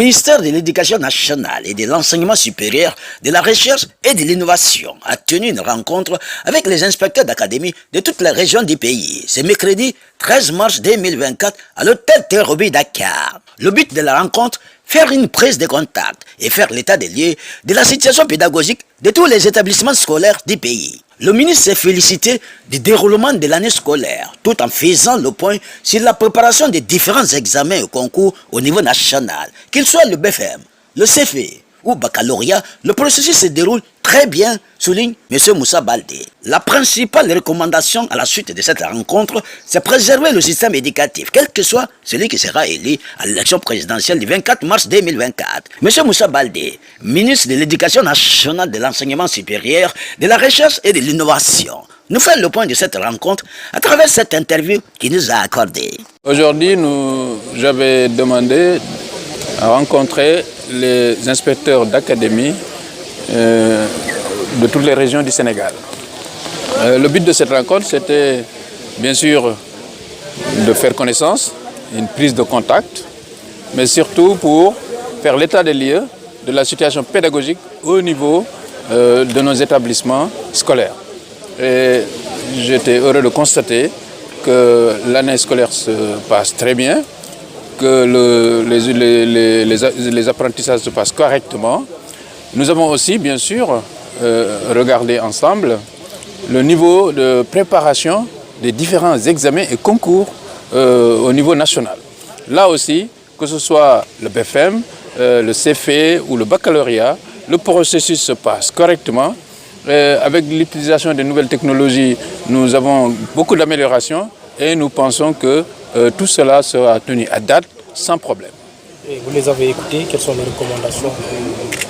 ministère de l'Éducation nationale et de l'Enseignement supérieur, de la Recherche et de l'Innovation a tenu une rencontre avec les inspecteurs d'académie de toutes les régions du pays. Ce mercredi 13 mars 2024 à l'hôtel Terror-Bi Dakar. Le but de la rencontre, faire une prise de contact et faire l'état des lieux de la situation pédagogique de tous les établissements scolaires du pays. Le ministre s'est félicité du déroulement de l'année scolaire, tout en faisant le point sur la préparation des différents examens et concours au niveau national. Qu'il soit le BFM, le CFE ou baccalauréat, le processus se déroule très bien, souligne M. Moussa Baldé. La principale recommandation à la suite de cette rencontre, c'est préserver le système éducatif, quel que soit celui qui sera élu à l'élection présidentielle du 24 mars 2024. M. Moussa Baldé, ministre de l'Éducation nationale, de l'Enseignement supérieur, de la Recherche et de l'Innovation, nous fait le point de cette rencontre à travers cette interview qu'il nous a accordée. Aujourd'hui, j'avais demandé à rencontrer les inspecteurs d'académie de toutes les régions du Sénégal. Le but de cette rencontre, c'était bien sûr de faire connaissance, une prise de contact, mais surtout pour faire l'état des lieux de la situation pédagogique au niveau de nos établissements scolaires. Et j'étais heureux de constater que l'année scolaire se passe très bien, que les apprentissages se passent correctement. Nous avons aussi, bien sûr, regardé ensemble le niveau de préparation des différents examens et concours au niveau national. Là aussi, que ce soit le BFM, le CFE ou le baccalauréat, le processus se passe correctement. Avec l'utilisation des nouvelles technologies, nous avons beaucoup d'améliorations et nous pensons que tout cela sera tenu à date sans problème. Et vous les avez écoutés, quelles sont les recommandations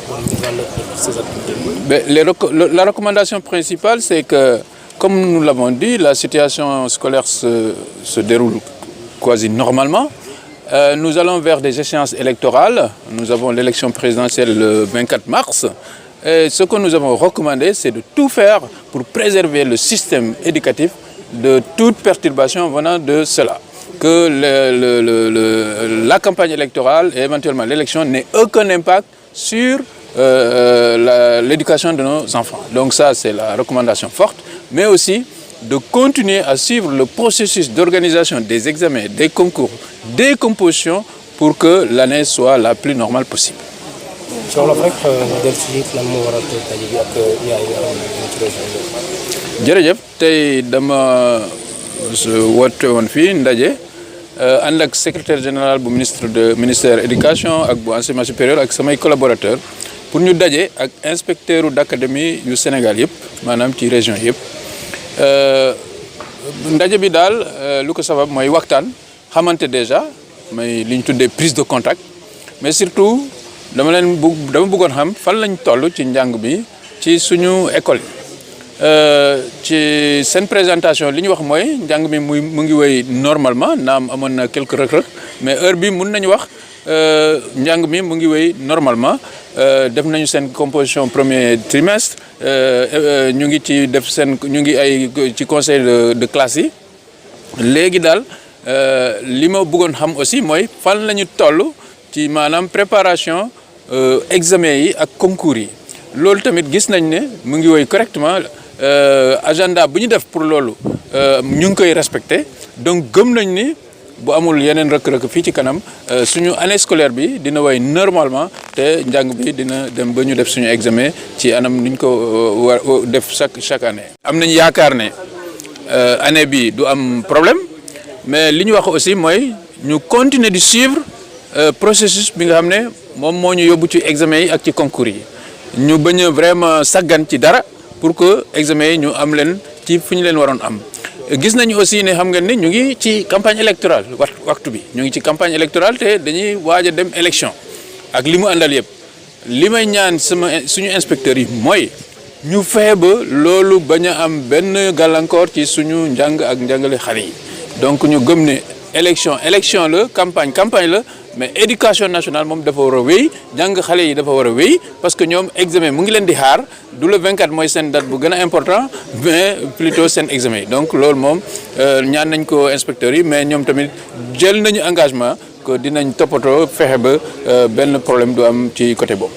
pour mise en œuvre de ces activités? La recommandation principale, c'est que, comme nous l'avons dit, la situation scolaire se déroule quasi normalement. Nous allons vers des échéances électorales. Nous avons l'élection présidentielle le 24 mars. Et ce que nous avons recommandé, c'est de tout faire pour préserver le système éducatif de toute perturbation venant de cela. Que la campagne électorale et éventuellement l'élection n'ait aucun impact sur l'éducation de nos enfants. Donc ça, c'est la recommandation forte, mais aussi de continuer à suivre le processus d'organisation des examens, des concours, des compositions pour que l'année soit la plus normale possible. Sur la rek delsi lan moo waral tey bi ak yaay ci région jërëjëf tey dama woote woon fii ndaje ànd ak secrétaire général bu ministère éducation ak bu enseignement supérieur ak samay collaborateurs pour ñu daje ak inspecteur d'académie yu Sénégal yëpp maanaam ci région yëpp ndaje bi daal lu ko sabab mooy waxtaan xamante déjà mooy li ñu tuddee prise de contact mais surtout dama bëggoon xam fan lañ toll ci njàng bi ci suñu école ci seen présentation li ñu wax mooy njàng mi mu ngi wéy normalement naam amoon na quelques rëq-rëq mais heure bi mun nañu wax njàng mi mu ngi wéy normalement def nañu seen composition premier trimestre ñu ngi ci def seen ñu ngi ay ci conseil de classe yi léegi daal li ma bëggoon xam aussi mooy fan la ñu toll ci maanaam préparation examen yi ak concours yi loolu tamit gis nañ ne mu ngi woy correctement agenda bu ñu def pour loolu ñu ngi koy respecté donc gëm nañ ni bu amul yeneen rëkk-rëkk fii ci kanam suñu année scolaire bi dina woy normalement te njàng bi dina dem ba ñu def suñu examen ci anam ni ñu ko war def chaque année. am nañ yaakaar ne année bi du am problème mais li ñu wax aussi mooy ñu continuer di suivre processus bi nga xam ne moom moo ñu yóbbu ci examen yi ak ci concours yi ñu bañ a vraiment saggan ci dara pour que examen yi ñu am leen ci fu ñu leen waroon am. gis nañu aussi ne xam nga ni ñu ngi ci campagne électorale waxtu bi ñu ngi ci campagne électorale te dañuy waaj a dem élection ak li mu àndal yëpp li may ñaan suñu inspecteurs yi mooy ñu fexe ba loolu bañ a am benn gàllankoor ci suñu njàng ak njàngale xale yi donc ñu gëm ne élection la campagne la mais éducation nationale moom dafa war a wéy jàng xale yi dafa war a wéy parce que ñoom examen mu ngi leen di xaar du le 24 mooy seen date bu gën a important mais plutôt seen examen yi donc loolu moom ñaan nañ ko inspecteurs yi mais ñoom tamit jël nañu engagement que dinañ toppatoo fexe ba benn problème du am ci côté boobu.